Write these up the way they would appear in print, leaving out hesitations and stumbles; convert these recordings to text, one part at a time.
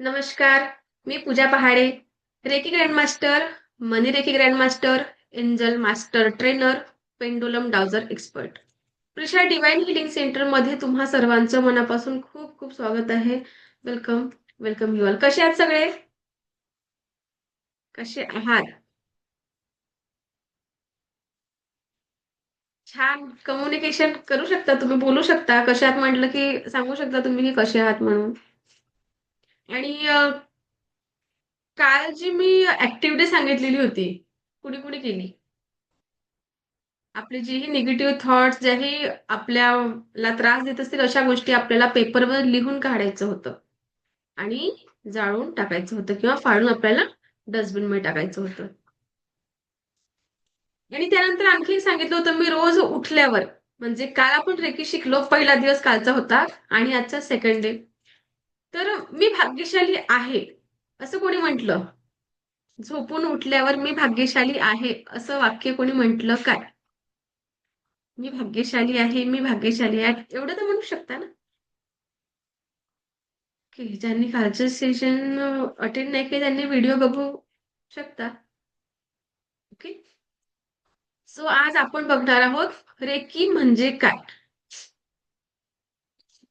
नमस्कार, मी Pooja Pahade, reiki grandmaster, money reiki grandmaster, angel master trainer, pendulum dowser expert. Prisha divine healing centre मध्ये तुम्हा सर्वांचं मनापासून खूप खूप स्वागत आहे. Welcome, welcome you all. कसे आहात सगळे? कसे आहात? छान कम्युनिकेशन करू शकता तुम्ही, बोलू शकता. कसे आहात म्हटलं की सांगू शकता तुम्ही की कसे आहात म्हणून. आणि काल जी मी ऍक्टिव्हिटी सांगितलेली होती, कुणी कुणी केली? आपले जेही निगेटिव्ह थॉट्स ज्याही आपल्याला त्रास देत असतील अशा गोष्टी आपल्याला पेपरवर लिहून काढायचं होतं आणि जाळून टाकायचं होतं किंवा फाडून आपल्याला डस्टबिन मध्ये टाकायचं होतं. आणि त्यानंतर आणखी सांगितलं होतं मी रोज उठल्यावर म्हणजे काल आपण रेकी शिकलो, पहिला दिवस कालचा होता आणि आजचा सेकंड डे. तर मी भाग्यशाली आहे असं कोणी म्हटलं? झोपून उठल्यावर मी भाग्यशाली आहे असं वाक्य कोणी म्हटलं काय? मी भाग्यशाली आहे, मी भाग्यशाली आहे, एवढं तर म्हणू शकता ना? ओके. ज्यांनी कालचं सेशन अटेंड नाही केलं त्यांनी व्हिडिओ बघू शकता. ओके. सो आज आपण बघणार आहोत रेकी म्हणजे काय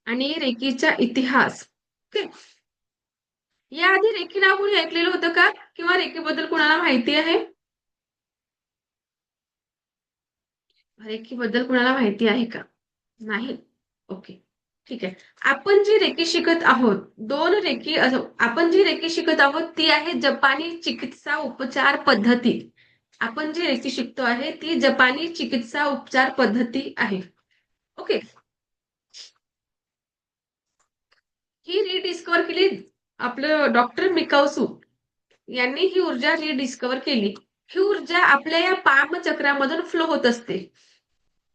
आणि रेकीचा इतिहास. ओके. याआधी रेकी नाव कोणी ऐकलेलं होतं का? किंवा रेकी बद्दल कोणाला माहिती आहे? रेकी बद्दल कोणाला माहिती आहे का? नाही. ओके. ठीक आहे. आपण जी रेकी शिकत आहोत, दोन रेकी आपण जी रेकी शिकत आहोत ती आहे जपानी चिकित्सा उपचार पद्धती. आपण जी रेकी शिकतो आहे ती जपानी चिकित्सा उपचार पद्धती आहे. ओके. ही रिडिस्कवर केली आपलं डॉक्टर मिकाउसू यांनी ही ऊर्जा रिडिस्कवर केली. ही ऊर्जा आपल्या या पाम चक्रामधून फ्लो होत असते.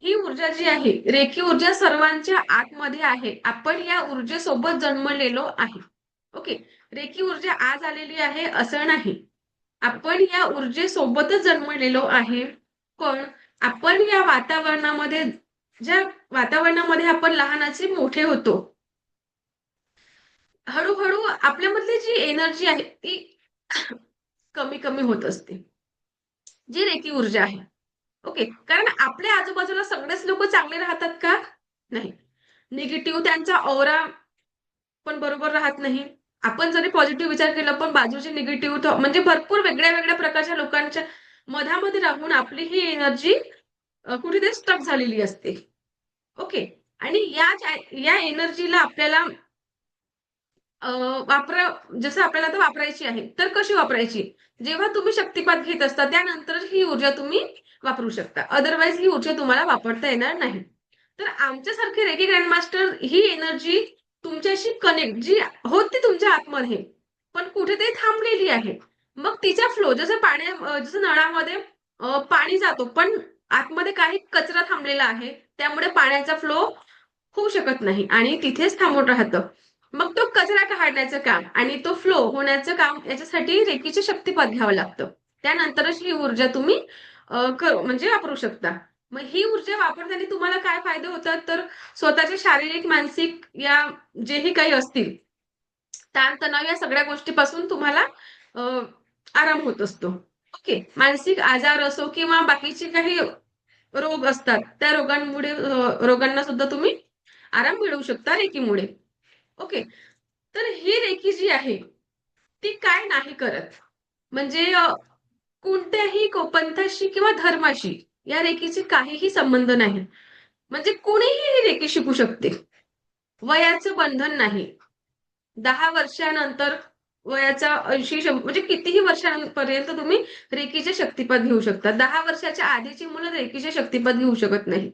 ही ऊर्जा जी आहे, रेखी ऊर्जा सर्वांच्या आतमध्ये आहे. आपण या ऊर्जेसोबत जन्मलेलो आहे. ओके. रेखी ऊर्जा आज आलेली आहे असं नाही. आपण या ऊर्जेसोबतच जन्मलेलो आहे. पण आपण या वातावरणामध्ये ज्या वातावरणामध्ये आपण लहानाचे मोठे होतो, हळूहळू आपल्यामधली जी एनर्जी आहे ती कमी कमी होत असते. जी रेकी ऊर्जा आहे. ओके. कारण आपल्या आजूबाजूला सगळेच लोक चांगले राहतात का? नाही. निगेटिव्ह त्यांचा औरा पण बरोबर राहत नाही. आपण जरी पॉझिटिव्ह विचार केला पण बाजूचे निगेटिव्ह म्हणजे भरपूर वेगळ्या वेगळ्या प्रकारच्या लोकांच्या मधामध्ये राहून आपली ही एनर्जी कुठेतरी स्टक झालेली असते. ओके. आणि या एनर्जीला आपल्याला अ, वापरा जसं आपल्याला तर वापरायची आहे. तर कशी वापरायची? जेव्हा तुम्ही शक्तिपात घेत असता त्यानंतरच ही ऊर्जा तुम्ही वापरू शकता. अदरवाईज ही ऊर्जा तुम्हाला वापरता येणार नाही. तर आमच्यासारखे रेकी ग्रँडमास्टर ही एनर्जी तुमच्याशी कनेक्ट जी होती तुमच्या आतमध्ये, पण कुठेतरी थांबलेली आहे. मग तिचा फ्लो जसं जसं नळामध्ये पाणी जातो, पण आतमध्ये काही कचरा थांबलेला आहे. त्यामुळे पाण्याचा फ्लो होऊ शकत नाही आणि तिथेच थांबून राहतं. मग तो कचरा काढण्याचं काम आणि तो फ्लो होण्याचं काम याच्यासाठी रेकीचे शक्तिपात घ्यावं लागतं. त्यानंतरच ही ऊर्जा तुम्ही म्हणजे वापरू शकता. मग ही ऊर्जा वापरताना तुम्हाला काय फायदे होतात तर स्वतःचे शारीरिक, मानसिक या जेही काही असतील ताणतणाव या सगळ्या गोष्टीपासून तुम्हाला अ, आराम होत असतो. ओके. मानसिक आजार असो किंवा बाकीचे काही रोग असतात त्या रोगांना सुद्धा तुम्ही आराम मिळवू शकता रेकीमुळे. ओके. तर ही रेकी जी आहे, ती काय नाही करत. म्हणजे कोणत्याही पंथाशी किंवा धर्माशी या रेकीचे काहीही संबंध नाही. म्हणजे कुणीही ही रेकी शिकू शकते. वयाचं बंधन नाही. 10 वर्षानंतर वयाच्या 80 म्हणजे कितीही वर्षांपर्यंत तुम्ही रेकीचे शक्तिपात घेऊ शकता. 10 वर्षाच्या आधीची मुलं रेकीचे शक्तिपात घेऊ शकत नाही.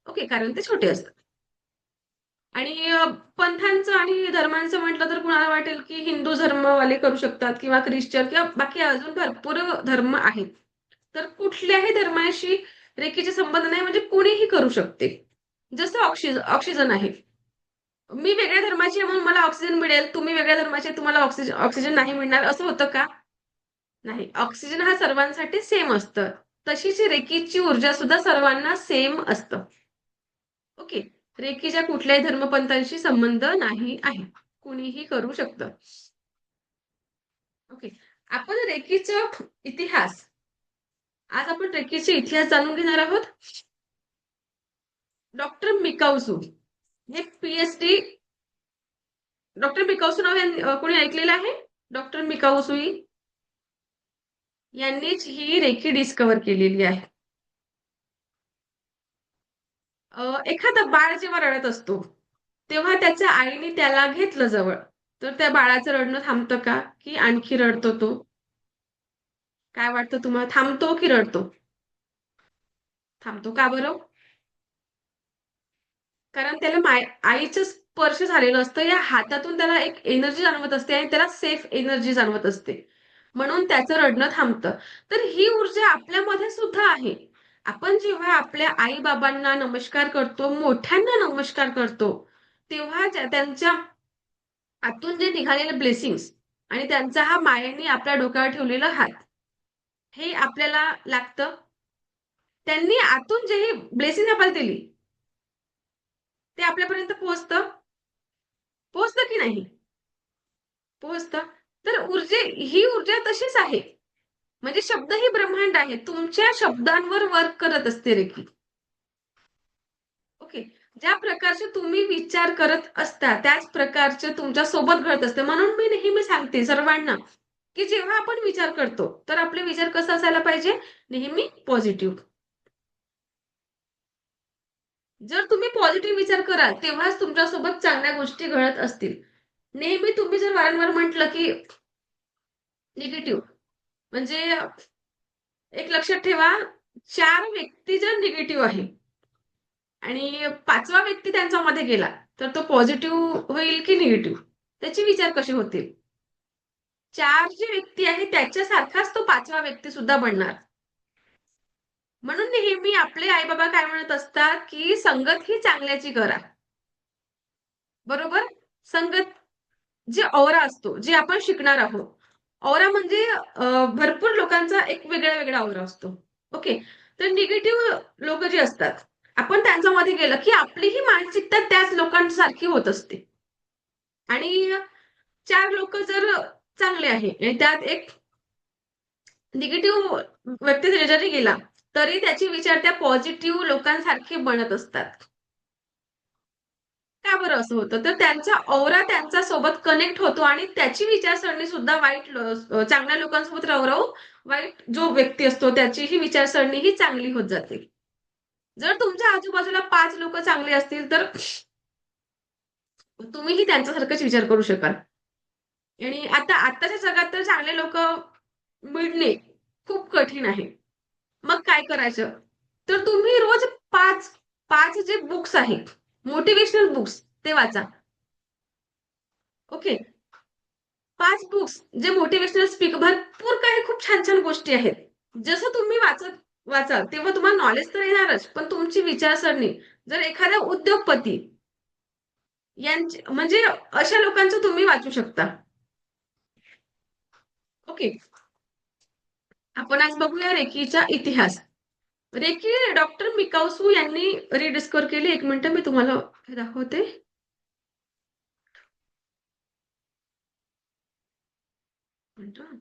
ओके. कारण ते छोटे असतात. आणि पंथांचं आणि धर्मांचं म्हटलं तर कुणाला वाटेल की हिंदू धर्मवाले करू शकतात किंवा ख्रिश्चन किंवा बाकी अजून भरपूर धर्म आहेत. तर कुठल्याही धर्माशी रेखीचे संबंध नाही म्हणजे कुणीही करू शकते. जसं ऑक्सिजन आहे. मी वेगळ्या धर्माची आहे म्हणून मला ऑक्सिजन मिळेल, तुम्ही वेगळ्या धर्माचे आहे, तुम्हाला ऑक्सिजन ऑक्सिजन नाही मिळणार असं होतं का? नाही. ऑक्सिजन हा सर्वांसाठी सेम असतं. तशीच रेकीची ऊर्जा सुद्धा सर्वांना सेम असतं. ओके. रेकीच्या कुठल्याही धर्मपंथांशी संबंध नाही आहे. कुणीही करू शकतं. ओके. आपण रेकीचा इतिहास आज आपण रेकीचे इतिहास जाणून घेणार आहोत. डॉक्टर मिकाउसू हे पीएचडी. डॉक्टर मिकाउसू नाव कोणी ऐकलेलं आहे? डॉक्टर मिकाउसू यांनीच ही रेकी डिस्कव्हर केलेली आहे. एखादं बाळ जेव्हा रडत असतो, तेव्हा त्याच्या आईने त्याला घेतलं जवळ, तर त्या बाळाचं रडणं थांबतं का? की आणखी रडतो तो? काय वाटतं तुम्हाला, थांबतो की रडतो? थांबतो. का बरं? कारण त्याला आईचं स्पर्श झालेलं असतं. या हातातून त्याला एक एनर्जी जाणवत असते आणि त्याला सेफ एनर्जी जाणवत असते. म्हणून त्याचं रडणं थांबतं. तर ही ऊर्जा आपल्यामध्ये सुद्धा आहे. आपण जेव्हा आपल्या आई-बाबांना नमस्कार करतो, मोठ्यांना नमस्कार करतो, तेव्हा त्यांच्या आतून जे निघालेले ब्लेसिंग्स आणि त्यांचा हा मायेने आपल्या डोक्यावर ठेवलेला हात, हे आपल्याला लागतं. त्यांनी आतून जे ही ब्लेसिंग आपल्याला दिली, ते आपल्यापर्यंत पोहोचतं. पोहोचतं की नाही? पोहोचतं. तर ही ऊर्जा तशीच आहे. म्हणजे शब्द ही ब्रह्मांड आहे. तुमच्या शब्दांवर वर्क करत असते रेकी. ओके. ज्या प्रकारचे तुम्ही विचार करत असता, त्याच प्रकारचे तुमच्या सोबत घडत असते. म्हणून मी नेहमी सांगते सर्वांना, की जेव्हा आपण विचार करतो, तर आपले विचार कसा असायला पाहिजे? नेहमी पॉझिटिव्ह. जर तुम्ही पॉझिटिव्ह विचार कराल, तेव्हाच तुमच्यासोबत चांगल्या गोष्टी घडत असतील. नेहमी तुम्ही जर वारंवार म्हटलं, की निगेटिव्ह म्हणजे एक लक्षात ठेवा, 4 व्यक्ती जर निगेटिव्ह आहे आणि 5वा व्यक्ती त्यांच्यामध्ये गेला, तर तो पॉझिटिव्ह होईल की निगेटिव्ह? त्याचे विचार कसे होतील? 4 जे व्यक्ती आहेत त्याच्यासारखाच तो 5वा व्यक्ती सुद्धा बनणार. म्हणून नेहमी आपले आई-बाबा काय म्हणत असतात, की संगत ही चांगल्याची करा. बरोबर? संगत जे औरा असतो, जे आपण शिकणार आहोत. औरा म्हणजे भरपूर लोकांचा एक वेगळा-वेगळा औरा असतो. ओके. तर निगेटिव्ह लोकं जे असतात, आपण त्यांच्यामध्ये गेलं, की आपलीही मानसिकता त्याच लोकांसारखी होत असते. आणि 4 लोकं जर चांगले आहे आणि त्यात एक निगेटिव्ह व्यक्ती जरी गेला, तरी त्याचे विचार त्या पॉझिटिव्ह लोकांसारखे बनत असतात. का बरं असं होतं? तर त्यांचा औरा त्यांच्यासोबत कनेक्ट होतो आणि त्याची विचारसरणी सुद्धा चांगल्या सोबत राहू-राहू वाईट जो व्यक्ती असतो त्याचीही विचारसरणी ही चांगली होत जाते. जर तुमच्या आजूबाजूला 5 लोकं चांगले असतील, तर तुम्हीही त्यांच्यासारखाच विचार करू शकाल. आणि आत्ताच्या जगात तर चांगले लोकं मिळणे खूप कठीण आहे. मग काय करायचं? तर तुम्ही रोज 5 जे बुक्स आहेत, मोटिव्हेशनल बुक्स ते वाचा. ओके. 5 बुक्स जे मोटिव्हेशनल भरपूर काही खूप छान-छान गोष्टी आहेत. जसं तुम्ही वाचाल, तेव्हा तुम्हाला नॉलेज तर येणारच, पण तुमची विचारसरणी जर एखादा उद्योगपती म्हणजे अशा लोकांचं तुम्ही वाचू शकता. ओके. आपण आज बघूया रेकीचा इतिहास. रेकी डॉक्टर मिकाउसू यांनी रिडिस्कव्हर केली. 1 मिनिटं मी तुम्हाला हे दाखवते. मिनिटं.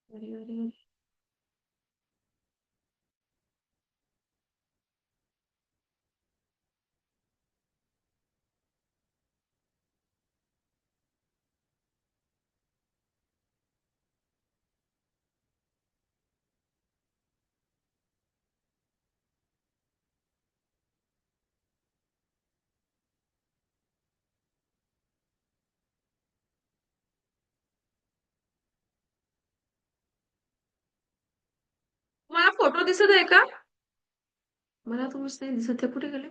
अरे, अरे! तुम्हाला फोटो दिसत आहे का? मला तुम्हीच नाही दिसत आहे. कुठे गेले?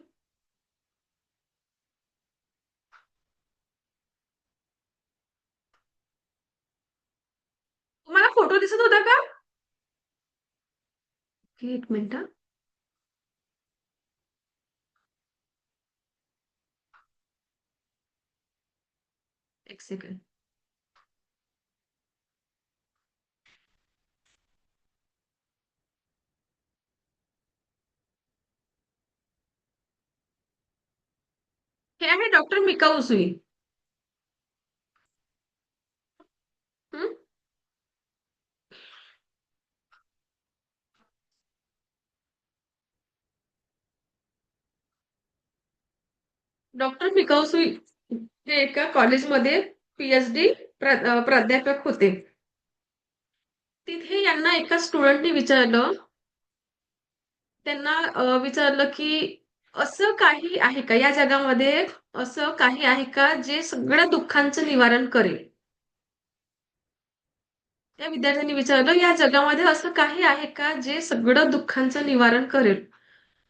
तुम्हाला फोटो दिसत होता का? 1 मिनिट. 1 सेकंड. हे आहे डॉक्टर मिकाऊ उसुई. डॉक्टर मिकाऊसुई हे एका कॉलेजमध्ये पीएचडी प्राध्यापक होते. तिथे यांना एका स्टुडंटने विचारलं, त्यांना विचारलं की असं काही आहे का या जगामध्ये, असं काही आहे का जे सगळ्या दुःखांचं निवारण करेल? त्या विद्यार्थ्यांनी विचारलं, या जगामध्ये असं काही आहे का जे सगळं दुःखांचं निवारण करेल?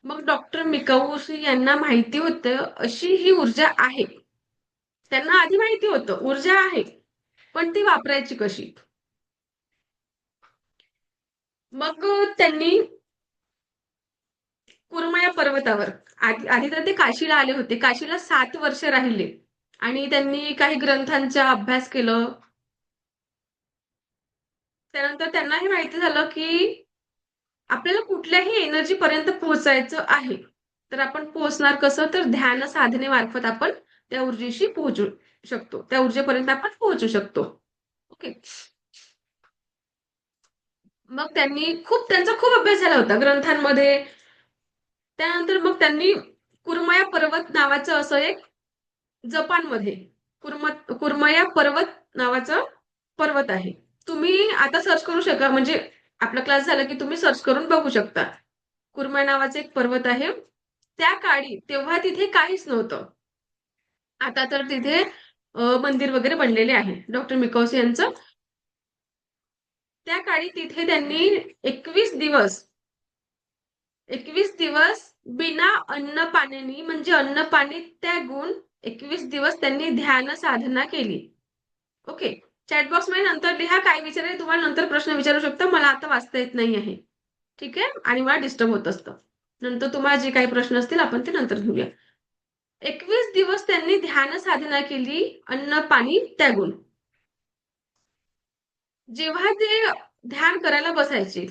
मग डॉक्टर मिकाऊशी यांना माहिती होतं अशी ही ऊर्जा आहे. त्यांना आधी माहिती होतं ऊर्जा आहे, पण ती वापरायची कशी? मग त्यांनी कुरमाया पर्वतावर, आधी आधी तर ते काशीला आले होते. काशीला 7 वर्ष राहिले आणि त्यांनी काही ग्रंथांचा अभ्यास केलं. त्यानंतर त्यांना हे माहिती झालं की आपल्याला कुठल्याही एनर्जी पर्यंत पोहोचायचं आहे. तर आपण पोहोचणार कसं? तर ध्यान साधनेमार्फत आपण त्या ऊर्जेशी पोहोचू शकतो. त्या ऊर्जेपर्यंत आपण पोहोचू शकतो. ओके. मग त्यांचा खूप अभ्यास झाला होता ग्रंथांमध्ये. त्यानंतर मग त्यांनी कुरमाया पर्वत नावाचं असं एक जपानमध्ये कुरमाया पर्वत नावाचा पर्वत आहे. तुम्ही आता सर्च करू शका म्हणजे आपला क्लास झाला की तुम्ही सर्च करून बघू शकता. कुरमाया नावाचा एक पर्वत आहे. त्या काळी तेव्हा तिथे काहीच नव्हतं. आता तर तिथे मंदिर वगैरे बनलेले आहे. डॉक्टर मिकाउस यांचं. त्या काळी तिथे त्यांनी 21 दिवस 21 दिवस बिना अन्न पाण्यानी म्हणजे अन्न पाणी त्यागून 21 दिवस त्यांनी ध्यान साधना केली. ओके. चॅट बॉक्स मध्ये नंतर लिहा काय विचारेल तुम्हाला, नंतर प्रश्न विचारू शकता. मला आता वाचता येत नाही आहे. ठीक आहे, आणि मला डिस्टर्ब होत असतं. नंतर तुम्हाला जे काही प्रश्न असतील आपण ते नंतर घेऊया. 21 दिवस त्यांनी ध्यान साधना केली अन्न पाणी त्यागून. जेव्हा ते ध्यान करायला बसायचे,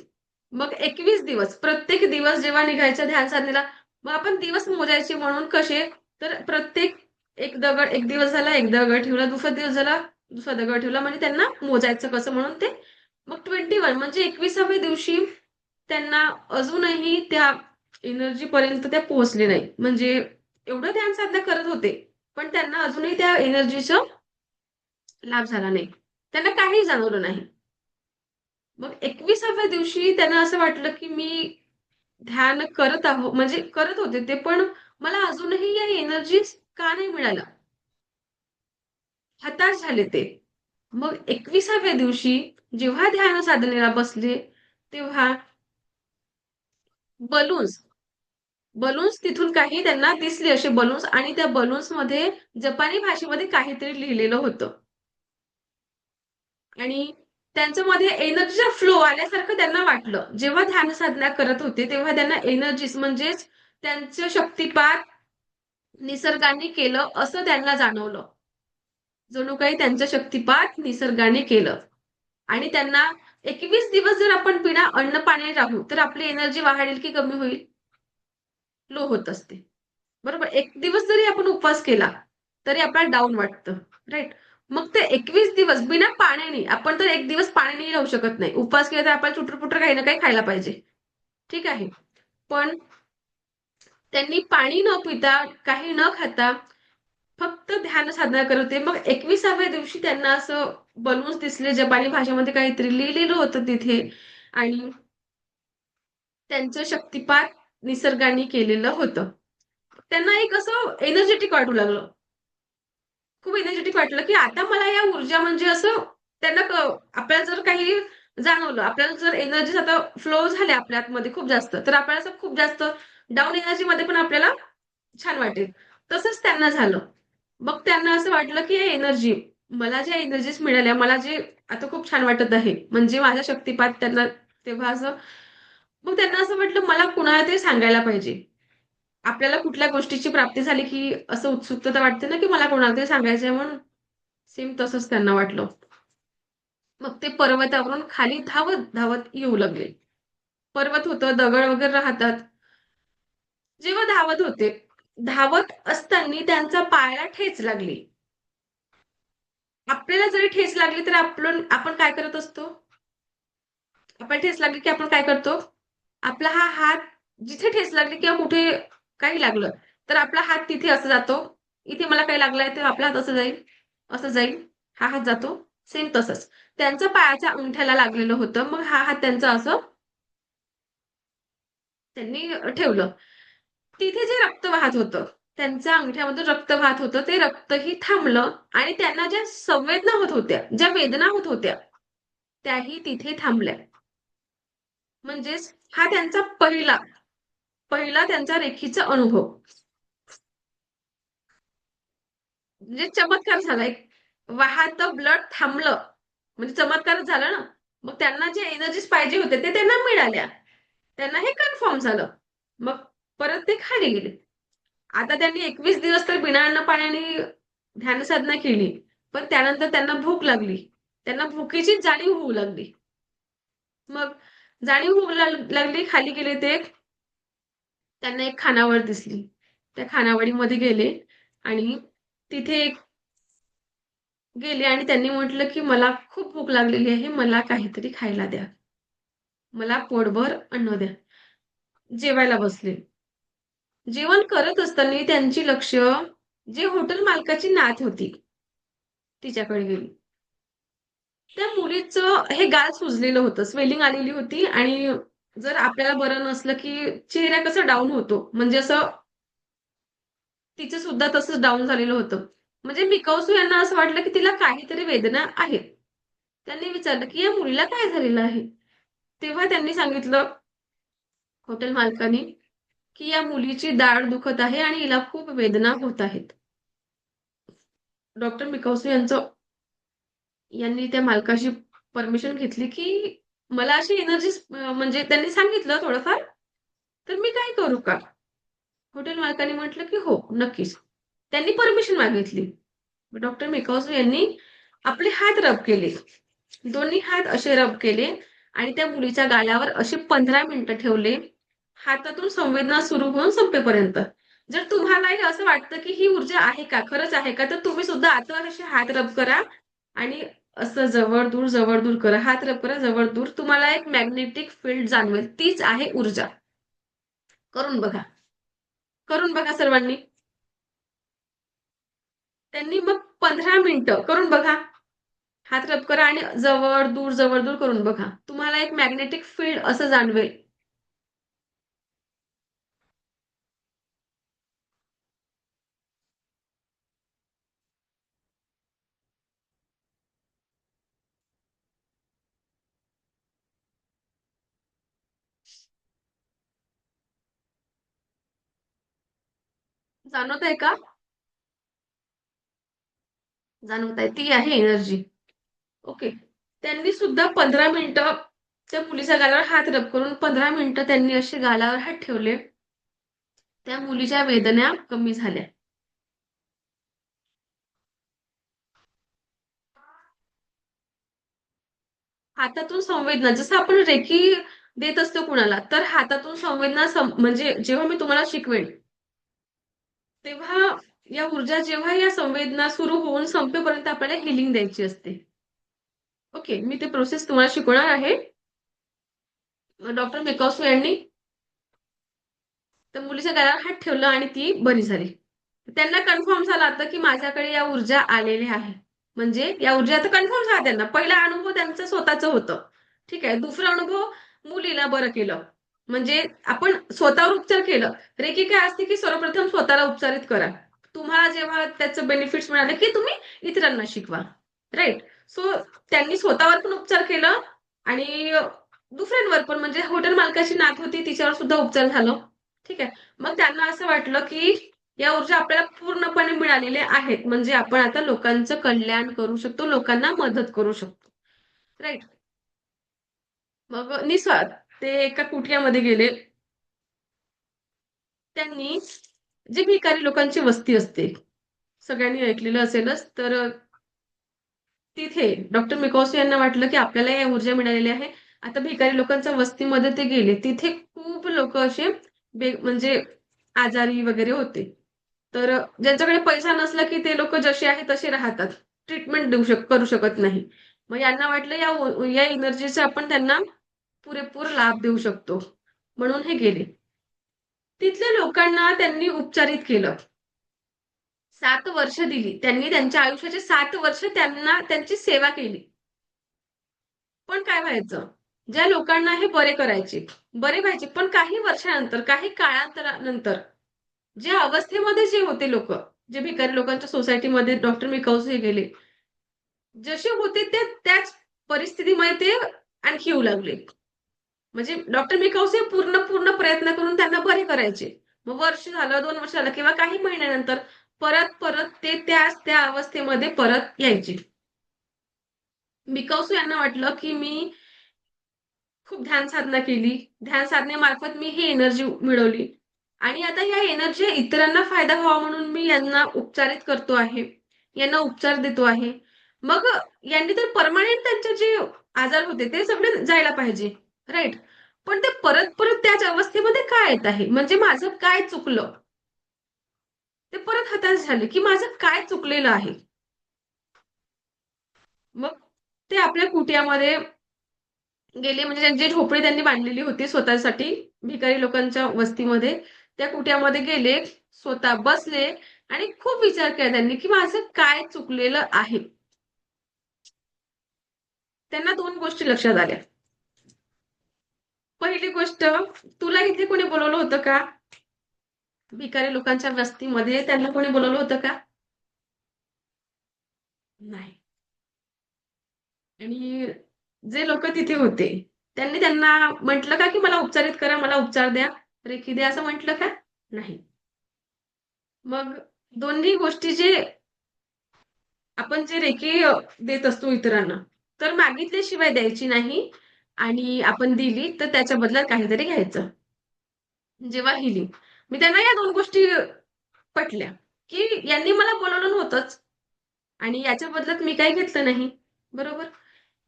मग 21 दिवस प्रत्येक दिवस जेव्हा निघायचा ध्यान साधनेला, मग आपण दिवस मोजायचे म्हणून कसे? तर प्रत्येक एक दिवस झाला एक दगड ठेवला, दुसरा दिवस झाला दुसरा दगड ठेवला, म्हणजे त्यांना मोजायचं कसं म्हणून ते. मग 21 म्हणजे 21व्या दिवशी त्यांना अजूनही त्या एनर्जी पर्यंत त्या पोहोचले नाही. म्हणजे एवढं ध्यान साधना करत होते, पण त्यांना अजूनही त्या एनर्जीचा लाभ झाला नाही. त्यांना काही जाणवलं नाही. मग 21व्या दिवशी त्यांना असं वाटलं, की मी ध्यान करत म्हणजे करत होते ते, पण मला अजूनही या एनर्जीज का नाही मिळाल्या? हताश झाले ते. मग 21व्या दिवशी जेव्हा ध्यान साधनेला बसले, तेव्हा बलून्स बलून्स तिथून काही त्यांना दिसले असे बलून्स, आणि त्या बलून्समध्ये जपानी भाषेमध्ये काहीतरी लिहिलेलं होतं. आणि त्यांच्यामध्ये एनर्जीचा फ्लो आल्यासारखं त्यांना वाटलं. जेव्हा ध्यान साधना करत होते, तेव्हा त्यांना एनर्जीज म्हणजेच त्यांचं शक्तिपात निसर्गाने केलं असं त्यांना जाणवलं. जणू काही त्यांचं शक्तिपात निसर्गाने केलं. आणि त्यांना 21 दिवस जर आपण बिना अन्न पाणी राहू, तर आपली एनर्जी वाढेल की कमी होईल? लो होत असते. बरोबर. एक दिवस जरी आपण उपवास केला, तरी आपल्याला डाऊन वाटतं. राइट? मग ते 21 दिवस बिना पाण्याने, आपण तर एक दिवस पाण्यानेही राहू शकत नाही. उपवास केला तर आपल्याला चुटर-पुटर काही ना काही खायला पाहिजे. ठीक आहे. पण त्यांनी पाणी न पिता, काही न खाता फक्त ध्यान साधना करत होते. मग 21व्या दिवशी त्यांना असं बलून्स दिसले, जपानी भाषेमध्ये काहीतरी लिहिलेलं होतं तिथे, आणि त्यांचं शक्तिपात निसर्गाने केलेलं होतं. त्यांना एक असं एनर्जेटिक वाटू लागलं. खूप एनर्जेटिक वाटलं, की आता मला या ऊर्जा म्हणजे असं त्यांना आपल्याला जर काही जाणवलं, आपल्याला जर एनर्जीज आता फ्लो झाल्या आपल्या आतमध्ये खूप जास्त, तर आपल्याला असं खूप जास्त डाऊन एनर्जीमध्ये पण आपल्याला छान वाटेल. तसंच त्यांना झालं. मग त्यांना असं वाटलं, की हे एनर्जी, मला ज्या एनर्जीज मिळाल्या, मला जे आता खूप छान वाटत आहे, म्हणजे माझा शक्तिपात त्यांना तेव्हा असं, मग त्यांना असं वाटलं, मला कुणाला तरी सांगायला पाहिजे. आपल्याला कुठल्या गोष्टीची प्राप्ती झाली, की असं उत्सुकता वाटते ना, की मला कोणाला तरी सांगायचंय म्हणून. सेम तसंच त्यांना वाटलं. मग ते पर्वतावरून खाली धावत येऊ लागले. पर्वत होतं, दगड वगैरे राहतात. जेव्हा धावत होते, धावत असताना त्यांच्या पायाला ठेच लागली. आपल्याला जरी ठेच लागली तर आपण काय करत असतो? आपल्याला ठेच लागली की आपण काय करतो? आपला हा हात जिथे ठेच लागली किंवा कुठे काही लागलं, तर आपला हात तिथे असा जातो. इथे मला काही लागलंय ते आपला हात असं जाईल, असं जाईल, हा हात जातो. सेम तसंच त्यांचं पायाच्या अंगठ्याला लागलेलं होतं. मग हा हात त्यांचा असं त्यांनी ठेवलं. तिथे जे रक्त वाहत होतं, त्यांच्या अंगठ्यामधून रक्त वाहत होतं, ते रक्तही थांबलं आणि त्यांना ज्या संवेदना होत होत्या, ज्या वेदना होत होत्या, त्याही तिथे थांबल्या. म्हणजेच हा त्यांचा पहिला पहिला त्यांचा रेखीचा अनुभव. म्हणजे चमत्कार झाला एक. वाहतं ब्लड थांबलं. म्हणजे चमत्कारच झाला ना. मग त्यांना जे एनर्जीज पाहिजे होते ते त्यांना मिळाल्या. त्यांना हे कन्फर्म झालं. मग परत ते खाली गेले. आता त्यांनी 21 दिवस तर बिना अन्न पाण्याने ध्यानसाधना केली. पण त्यानंतर त्यांना भूक लागली. त्यांना भुकेची जाणीव होऊ लागली. मग जाणीव होऊ लागली, खाली गेले ते. त्यांना एक खानावळ दिसली. त्या खानावळीमध्ये गेले आणि तिथे एक गेले आणि त्यांनी म्हटलं, की "मला खूप भूक लागलेली आहे. मला काहीतरी खायला द्या. मला पोटभर अन्न द्या." जेवायला बसले. जेवण करत असताना त्यांची लक्ष जे हॉटेल मालकाची नात होती, तिच्याकडे गेली. त्या मुलीचं हे गाल सुजलेलं होतं, स्वेलिंग आलेली होती आणि जर आपल्याला बरं नसलं, की चेहरा कसा डाऊन होतो. म्हणजे असं तिचं सुद्धा तसंच डाऊन झालेलं होतं. म्हणजे मिकावसू यांना असं वाटलं, की तिला काहीतरी वेदना आहेत. त्यांनी विचारलं, की "या मुलीला काय झालेलं आहे?" तेव्हा त्यांनी सांगितलं हॉटेल मालकाने, की "या मुलीची दाढ दुखत आहे आणि हिला खूप वेदना होत आहेत." डॉक्टर मिकावसू यांनी त्या मालकाशी परमिशन घेतली, की मला अशी एनर्जी म्हणजे त्यांनी सांगितलं थोडंफार, तर मी काय करू का? हॉटेल मालकाने म्हटलं, की "हो, नक्कीच." त्यांनी परमिशन मागितली. डॉक्टर मेकावसू यांनी आपले हात रब केले. दोन्ही हात असे रब केले आणि त्या मुलीच्या गालावर असे 15 मिनिटं ठेवले. हातातून संवेदना सुरू होऊन संपेपर्यंत. जर तुम्हालाही असं वाटतं, की ही ऊर्जा आहे का? खरंच आहे का? तर तुम्ही सुद्धा आता असे हात रब करा आणि असं जवळ-दूर, जवळ-दूर करा. हात रब करा, जवळ-दूर. तुम्हाला एक मॅग्नेटिक फील्ड जाणवेल. तीच आहे ऊर्जा. करून बघा. करून बघा सर्वांनी. त्यांनी मग 15 मिनिटं करून बघा. हात रब करा आणि जवळ-दूर, जवळ-दूर करून बघा. तुम्हाला एक मॅग्नेटिक फील्ड असं जाणवेल. जाणवतंय का? जाणवत ती आहे एनर्जी. ओके. त्यांनी सुद्धा 15 मिनिटं त्या मुलीच्या गालावर हात रब करून 15 मिनिटं त्यांनी असे गालावर हात ठेवले. त्या मुलीच्या वेदना कमी झाल्या. हातातून संवेदना जसं आपण रेकी देत असतो कुणाला, तर हातातून संवेदना म्हणजे जेव्हा मी तुम्हाला शिकवेन, तेव्हा या ऊर्जा जेव्हा या संवेदना सुरू होऊन संपेपर्यंत आपल्याला हीलिंग द्यायची असते. ओके. मी ते प्रोसेस तुम्हाला शिकवणार आहे. डॉक्टर मेकॉसो यांनी त्या मुलीच्या गळ्यावर हात ठेवला आणि ती बरी झाली. त्यांना कन्फर्म झालं आता, की माझ्याकडे या ऊर्जा आलेल्या आहे. म्हणजे या ऊर्जा आता कन्फर्म झाला त्यांना. पहिला अनुभव त्यांचं स्वतःचं होतं. ठीक आहे. दुसरा अनुभव मुलीला बरं केलं. म्हणजे आपण स्वतःवर उपचार केलं. रेकी काय असते, की सर्वप्रथम स्वतःला उपचारित करा. तुम्हाला जेव्हा त्याचं बेनिफिट्स मिळाले, की तुम्ही इतरांना शिकवा. राइट? सो त्यांनी स्वतःवर पण उपचार केला आणि दुसऱ्यांवर पण म्हणजे हॉटेल मालकाची नात होती तिच्यावर सुद्धा उपचार झाला. ठीक आहे. मग त्यांना असं वाटलं, की या ऊर्जा आपल्याला पूर्णपणे मिळालेल्या आहेत. म्हणजे आपण आता लोकांचं कल्याण करू शकतो, लोकांना मदत करू शकतो. राइट? मग निस्वार्थ ते एका कुटियामध्ये गेले. त्यांनी जे भिकारी लोकांची वस्ती असते, सगळ्यांनी ऐकलेलं असेलच. तर तिथे डॉक्टर मिकॉसो यांना वाटलं, की आपल्याला या ऊर्जा मिळालेली आहे. आता भिकारी लोकांच्या वस्तीमध्ये ते गेले. तिथे खूप लोकं असे म्हणजे आजारी वगैरे होते. तर ज्यांच्याकडे पैसा नसला, की ते लोकं जसे आहेत तसे राहतात. ट्रीटमेंट करू शकत नाही. मग यांना वाटलं या एनर्जीचा आपण त्यांना पुरेपूर लाभ देऊ शकतो. म्हणून हे गेले. तिथल्या लोकांना त्यांनी उपचारित केलं. 7 वर्ष दिली त्यांनी, त्यांच्या आयुष्याचे 7 वर्ष त्यांना त्यांची सेवा केली. पण काय व्हायचं, ज्या लोकांना हे बरे करायचे, बरे व्हायचे, पण काही वर्षानंतर, काही काळांतरानंतर जे अवस्थेमध्ये जे होते लोक, जे भिकारी लोकांच्या सोसायटीमध्ये डॉक्टर मिकाऊस हे गेले, जसे होते ते त्याच परिस्थितीमध्ये ते आणखी येऊ लागले. म्हणजे डॉक्टर मिकाऊस हे पूर्ण पूर्ण प्रयत्न करून त्यांना बरे करायचे. मग वर्ष झालं, 2 वर्ष झालं किंवा काही महिन्यानंतर परत परत ते त्या अवस्थेमध्ये परत यायचे. मिकाऊस यांना वाटलं की मी खूप ध्यान साधना केली, ध्यान साधनेमार्फत मी ही एनर्जी मिळवली आणि आता या एनर्जी इतरांना फायदा व्हावा म्हणून मी यांना उपचारित करतो आहे, यांना उपचार देतो आहे. मग यांनी तर परमनंट त्यांचे जे आजार होते ते सगळे जायला पाहिजे, राईट? पण ते परत परत त्याच अवस्थेमध्ये काय येत आहे, म्हणजे माझं काय चुकलं? ते परत हताश झाले की माझं काय चुकलेलं आहे. मग ते आपल्या कुटियामध्ये गेले, म्हणजे त्यांची झोपडी त्यांनी बांधलेली होती स्वतःसाठी भिकारी लोकांच्या वस्तीमध्ये. त्या कुट्यामध्ये गेले, स्वतः बसले आणि खूप विचार केला त्यांनी की माझं काय चुकलेलं आहे. त्यांना 2 गोष्टी लक्षात आल्या. पहिली गोष्ट, तुला इथे कोणी बोलवलं होतं का? भिकारी लोकांच्या वस्तीमध्ये त्यांना कोणी बोलवलं होतं का? नाही. आणि जे लोक तिथे होते त्यांनी त्यांना म्हटलं का की मला उपचारित करा, मला उपचार द्या, रेखी द्या, असं म्हटलं का? नाही. मग दोन्ही गोष्टी जे आपण जे रेकी देत असतो इतरांना, तर मागितल्याशिवाय द्यायची नाही आणि आपण दिली तर त्याच्या बदल्यात काहीतरी घ्यायचं. जेव्हा हिलिंग, मी त्यांना या 2 गोष्टी पटल्या की यांनी मला बोलवलं नव्हतंच आणि याच्या बदल्यात मी काही घेतलं नाही, बरोबर?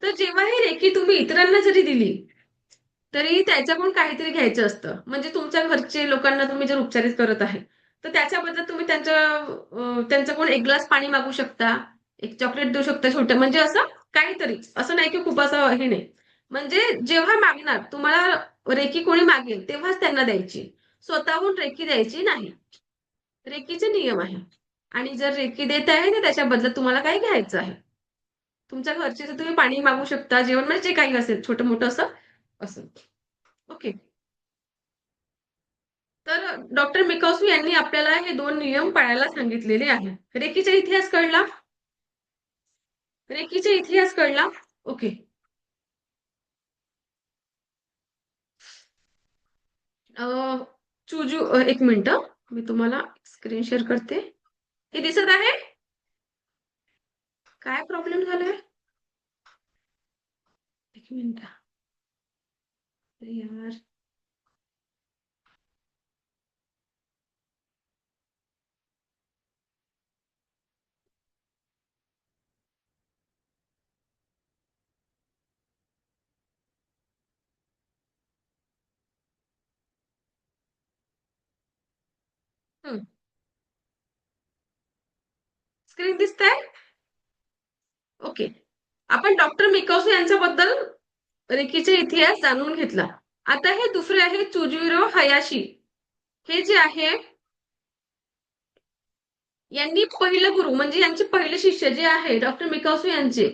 तर जेव्हा ही रेकी तुम्ही इतरांना जरी दिली तरी त्याच्याकडून काहीतरी घ्यायचं असतं. म्हणजे तुमच्या घरचे लोकांना तुम्ही जर उपचारित करत आहे, तर त्याच्या बदल्यात तुम्ही त्यांच्याकडून 1 ग्लास पाणी मागू शकता, एक चॉकलेट देऊ शकता छोटं, म्हणजे असं काहीतरी. असं नाही की खूप असं हे नाही. म्हणजे जेव्हा मागणार तुम्हाला रेकी कोणी मागेल तेव्हाच त्यांना द्यायची. स्वतःहून रेकी द्यायची नाही. रेकीचे नियम आहे. आणि जर रेकी देत आहे तर त्याच्या बदल्यात तुम्हाला काही घ्यायचं आहे. तुमच्या घरचे तर तुम्ही पाणी मागू शकता, जेवण म्हणजे जे काही असेल छोटं मोठं असं असं. ओके. तर डॉक्टर मिकासू यांनी आपल्याला हे 2 नियम पाळायला सांगितलेले आहे. रेकीचा इतिहास कळला? रेकीचा इतिहास कळला? ओके. चुजू, एक मिनिट, मी तुम्हाला स्क्रीन शेअर करते. हे दिसत आहे? काय प्रॉब्लेम झालाय? एक मिनिट. अरे यार. स्क्रीन दिसतंय? ओके. आपण डॉक्टर मिकासू यांच्याबद्दल रेकीचा इतिहास जाणून घेतला. आता हे दुसरे आहे चुजुरो हयाशी. हे जे आहे, यांनी पहिलं गुरु म्हणजे यांचे पहिले शिष्य जे आहे डॉक्टर मिकासू यांचे,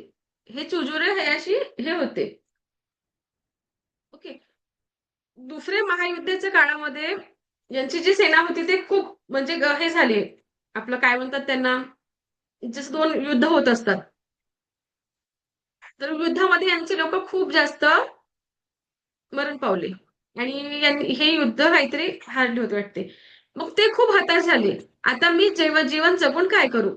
हे चुजुरो हयाशी हे होते. ओके. दुसऱ्या महायुद्धाच्या काळामध्ये यांची जी सेना होती ते खूप म्हणजे हे झाले, आपलं काय म्हणतात त्यांना, जसं 2 युद्ध होत असतात, तर युद्धामध्ये यांचे लोक खूप जास्त मरण पावले आणि हे युद्ध काहीतरी हारले होते वाटते. मग ते खूप हताश झाले. आता मी जीवन जगून काय करू?